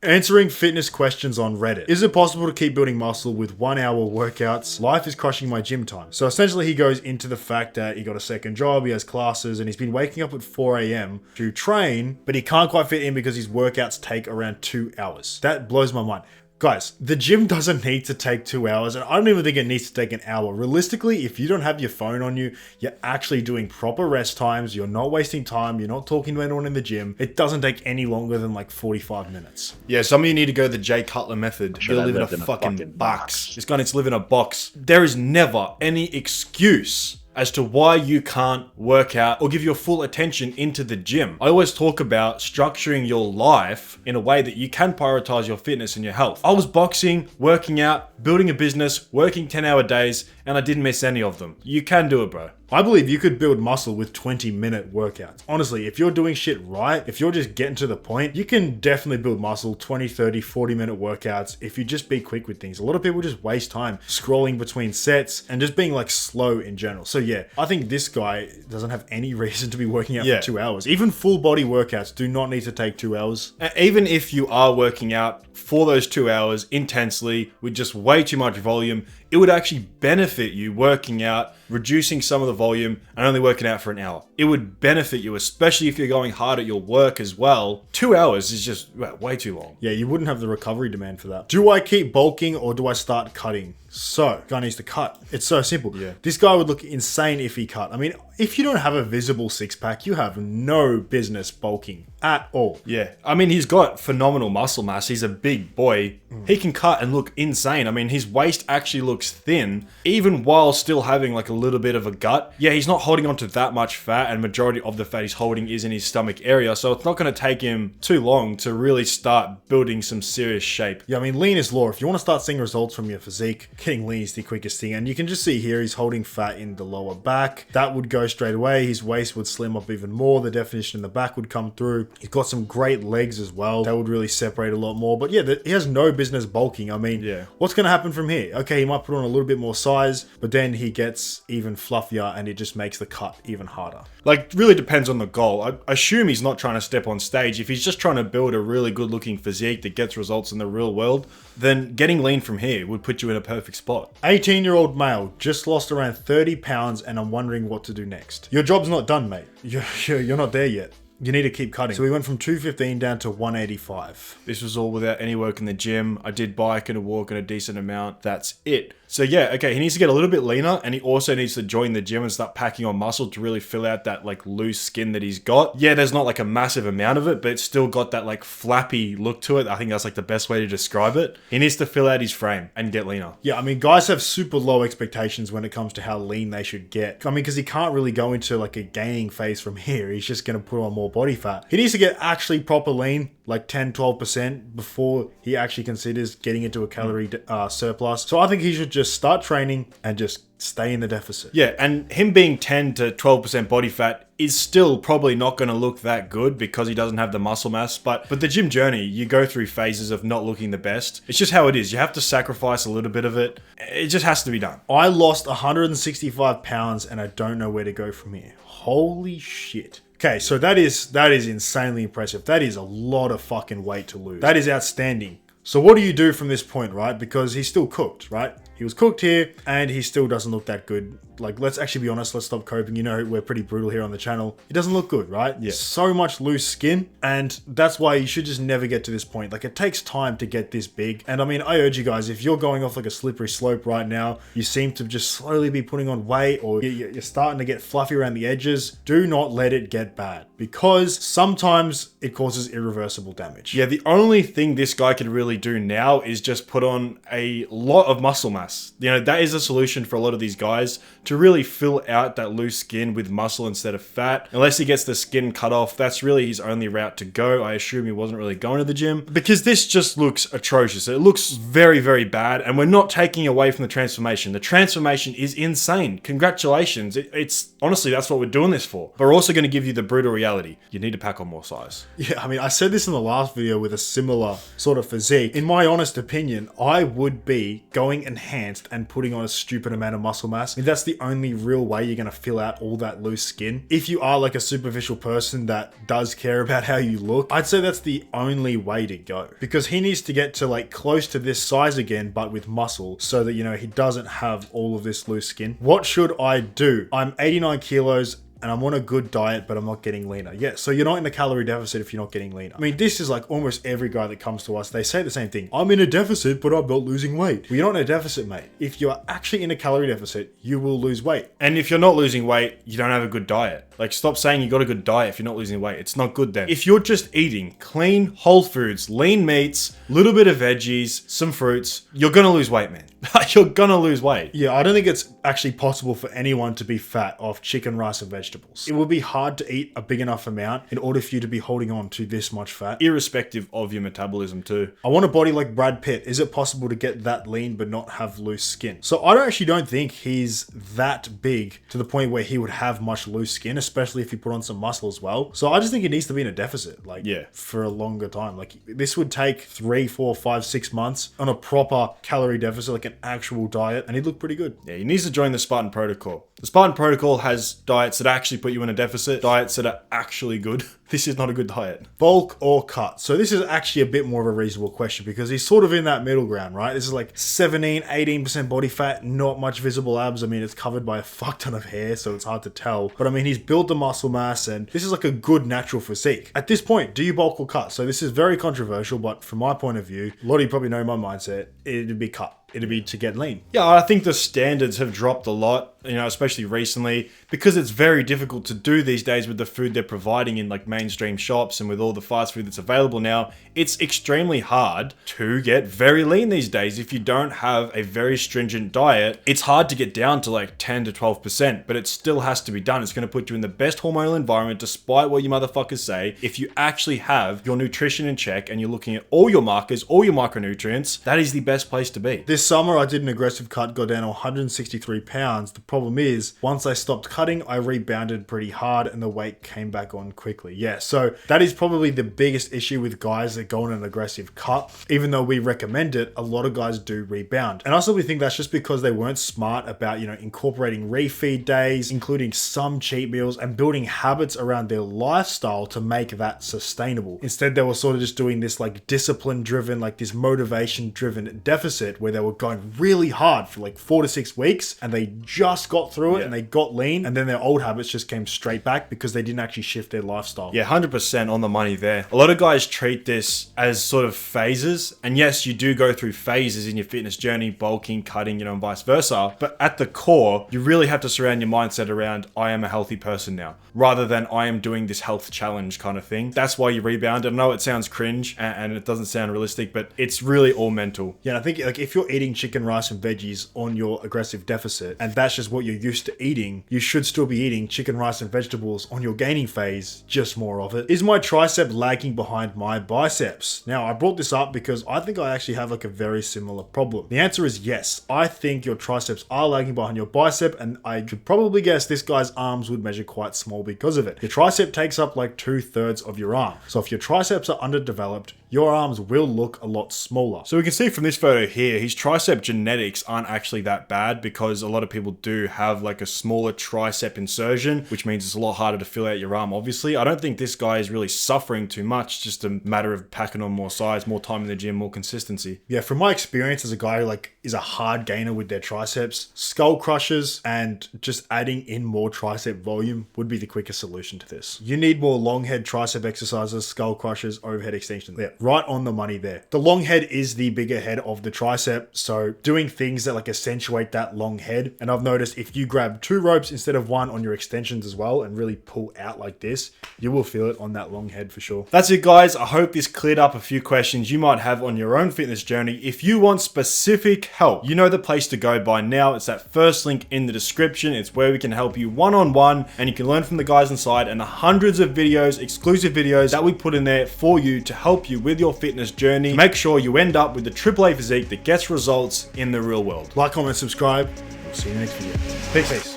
Answering fitness questions on Reddit. Is it possible to keep building muscle with 1 hour workouts? Life is crushing my gym time. So essentially he goes into the fact that he got a second job, he has classes, and he's been waking up at 4 a.m. to train, but he can't quite fit in because his workouts take around 2 hours. That blows my mind. Guys, the gym doesn't need to take 2 hours, and I don't even think it needs to take an hour. Realistically, if you don't have your phone on you, you're actually doing proper rest times, you're not wasting time, you're not talking to anyone in the gym, it doesn't take any longer than like 45 minutes. Yeah, some of you need to go the Jay Cutler method. You live in a fucking box. This guy needs to live in a box. There is never any excuse as to why you can't work out or give your full attention into the gym. I always talk about structuring your life in a way that you can prioritize your fitness and your health. I was boxing, working out, building a business, working 10-hour days, and I didn't miss any of them. You can do it, bro. I believe you could build muscle with 20-minute workouts. Honestly, if you're doing shit right, if you're just getting to the point, you can definitely build muscle 20, 30, 40-minute workouts if you just be quick with things. A lot of people just waste time scrolling between sets and just being like slow in general. So yeah, I think this guy doesn't have any reason to be working out for 2 hours. Even full body workouts do not need to take 2 hours. Even if you are working out for those 2 hours intensely with just way too much volume, it would actually benefit you working out, reducing some of the volume and only working out for an hour. It would benefit you, especially if you're going hard at your work as well. 2 hours is just way too long. Yeah, you wouldn't have the recovery demand for that. Do I keep bulking or do I start cutting? So, guy needs to cut. It's so simple. Yeah. This guy would look insane if he cut. I mean, if you don't have a visible six-pack, you have no business bulking at all. Yeah. I mean, he's got phenomenal muscle mass. He's a big boy. He can cut and look insane. I mean, his waist actually looks thin, even while still having like a little bit of a gut. Yeah, he's not holding onto that much fat, and majority of the fat he's holding is in his stomach area. So it's not going to take him too long to really start building some serious shape. Yeah, I mean, lean is law. If you want to start seeing results from your physique, getting lean is the quickest thing. And you can just see here, he's holding fat in the lower back. That would go straight away. His waist would slim up even more. The definition in the back would come through. He's got some great legs as well. That would really separate a lot more. But yeah, he has no business bulking. I mean, what's going to happen from here? Okay, he might put on a little bit more size, but then he gets even fluffier and it just makes the cut even harder. Like, really depends on the goal. I assume he's not trying to step on stage. If he's just trying to build a really good looking physique that gets results in the real world, then getting lean from here would put you in a perfect spot. 18-year-old male, just lost around 30 pounds and I'm wondering what to do next. Your job's not done, mate. You're not there yet. You need to keep cutting. So we went from 215 down to 185. This was all without any work in the gym. I did bike and a walk and a decent amount. That's it. So yeah, okay, he needs to get a little bit leaner, and he also needs to join the gym and start packing on muscle to really fill out that like loose skin that he's got. Yeah, there's not like a massive amount of it, but it's still got that like flappy look to it. I think that's like the best way to describe it. He needs to fill out his frame and get leaner. Yeah, I mean, guys have super low expectations when it comes to how lean they should get. I mean, because he can't really go into like a gaining phase from here. He's just going to put on more body fat. He needs to get actually proper lean, like 10-12% before he actually considers getting into a calorie surplus. So I think he should just start training and just stay in the deficit. Yeah, and him being 10 to 12% body fat is still probably not going to look that good because he doesn't have the muscle mass. But the gym journey, you go through phases of not looking the best. It's just how it is. You have to sacrifice a little bit of it. It just has to be done. I lost 165 pounds and I don't know where to go from here. Holy shit. Okay, so that is insanely impressive. That is a lot of fucking weight to lose. That is outstanding. So what do you do from this point, right? Because he's still cooked, right? He was cooked here and he still doesn't look that good. Like, let's actually be honest. Let's stop coping. You know, we're pretty brutal here on the channel. It doesn't look good, right? Yeah. So much loose skin. And that's why you should just never get to this point. Like, it takes time to get this big. And I mean, I urge you guys, if you're going off like a slippery slope right now, you seem to just slowly be putting on weight or you're starting to get fluffy around the edges, do not let it get bad because sometimes it causes irreversible damage. Yeah, the only thing this guy can really do now is just put on a lot of muscle mass. You know, that is a solution for a lot of these guys to really fill out that loose skin with muscle instead of fat. Unless he gets the skin cut off, that's really his only route to go. I assume he wasn't really going to the gym because this just looks atrocious. It looks very, very bad, and we're not taking away from the transformation. The transformation is insane. Congratulations. It's honestly, that's what we're doing this for. But we're also going to give you the brutal reality reality. You need to pack on more size. Yeah, I mean, I said this in the last video with a similar sort of physique. In my honest opinion, I would be going enhanced and putting on a stupid amount of muscle mass. I mean, that's the only real way you're going to fill out all that loose skin. If you are like a superficial person that does care about how you look, I'd say that's the only way to go, because he needs to get to like close to this size again, but with muscle, so that, you know, he doesn't have all of this loose skin. What should I do? I'm 89 kilos and I'm on a good diet, but I'm not getting leaner. Yeah, so you're not in a calorie deficit if you're not getting leaner. I mean, this is like almost every guy that comes to us, they say the same thing. I'm in a deficit, but I'm not losing weight. Well, you're not in a deficit, mate. If you are actually in a calorie deficit, you will lose weight. And if you're not losing weight, you don't have a good diet. Like, stop saying you got a good diet if you're not losing weight. It's not good then. If you're just eating clean, whole foods, lean meats, little bit of veggies, some fruits, you're gonna lose weight, man. You're gonna lose weight. Yeah, I don't think it's actually possible for anyone to be fat off chicken, rice, and vegetables. It would be hard to eat a big enough amount in order for you to be holding on to this much fat. Irrespective of your metabolism too. I want a body like Brad Pitt. Is it possible to get that lean but not have loose skin? So I don't think he's that big to the point where he would have much loose skin, especially if you put on some muscle as well. So I just think he needs to be in a deficit, like, yeah, for a longer time. Like, this would take 3, 4, 5, 6 months on a proper calorie deficit, like an actual diet, and he'd look pretty good. Yeah, he needs to join the Spartan Protocol. The Spartan Protocol has diets that actually put you in a deficit, diets that are actually good. This is not a good diet. Bulk or cut? So this is actually a bit more of a reasonable question, because he's sort of in that middle ground, right? This is like 17, 18% body fat, not much visible abs. I mean, it's covered by a fuck ton of hair, so it's hard to tell. But I mean, he's built the muscle mass, and this is like a good natural physique. At this point, do you bulk or cut? So this is very controversial, but from my point of view, a lot of you probably know my mindset, it'd be cut. It'd be to get lean. Yeah, I think the standards have dropped a lot, you know, especially recently, because it's very difficult to do these days with the food they're providing in like mainstream shops and with all the fast food that's available now. It's extremely hard to get very lean these days. If you don't have a very stringent diet, it's hard to get down to like 10 to 12%, but it still has to be done. It's going to put you in the best hormonal environment, despite what you motherfuckers say. If you actually have your nutrition in check and you're looking at all your markers, all your micronutrients, that is the best place to be. This summer, I did an aggressive cut, got down to 163 pounds. The problem is, once I stopped cutting, I rebounded pretty hard and the weight came back on quickly. Yeah, so that is probably the biggest issue with guys that go on an aggressive cut. Even though we recommend it, a lot of guys do rebound. And I simply think that's just because they weren't smart about, you know, incorporating refeed days, including some cheat meals, and building habits around their lifestyle to make that sustainable. Instead, they were sort of just doing this like discipline driven, like this motivation driven deficit where they were going really hard for like 4 to 6 weeks, and they just got through it and they got lean, and then their old habits just came straight back because they didn't actually shift their lifestyle. Yeah, 100% on the money there. A lot of guys treat this as sort of phases, and yes, you do go through phases in your fitness journey, bulking, cutting, you know, and vice versa, but at the core, you really have to surround your mindset around, I am a healthy person now, rather than I am doing this health challenge kind of thing. That's why you rebound. I know it sounds cringe and it doesn't sound realistic, but it's really all mental. Yeah, and I think like if you're eating chicken, rice, and veggies on your aggressive deficit, and that's just what you're used to eating, you should still be eating chicken, rice, and vegetables on your gaining phase, just more of it. Is my tricep lagging behind my biceps? Now, I brought this up because I think I actually have like a very similar problem. The answer is yes. I think your triceps are lagging behind your bicep, and I could probably guess this guy's arms would measure quite small because of it. Your tricep takes up like 2/3 of your arm. So if your triceps are underdeveloped, your arms will look a lot smaller. So we can see from this photo here, his tricep genetics aren't actually that bad, because a lot of people do have like a smaller tricep insertion, which means it's a lot harder to fill out your arm, obviously. I don't think this guy is really suffering too much, just a matter of packing on more size, more time in the gym, more consistency. Yeah, from my experience as a guy who like is a hard gainer with their triceps, skull crushers and just adding in more tricep volume would be the quickest solution to this. You need more long head tricep exercises, skull crushers, overhead extensions. Yeah, right on the money there. The long head is the bigger head of the tricep, so doing things that like accentuate that long head. And I've noticed if you grab 2 ropes instead of 1 on your extensions as well and really pull out like this, you will feel it on that long head for sure. That's it, guys. I hope this cleared up a few questions you might have on your own fitness journey. If you want specific help, you know the place to go by now. It's that first link in the description. It's where we can help you one-on-one, and you can learn from the guys inside and the hundreds of videos, exclusive videos that we put in there for you to help you with your fitness journey. Make sure you end up with the AAA physique that gets results in the real world. Like, comment, subscribe. We'll see you in the next video. Peace.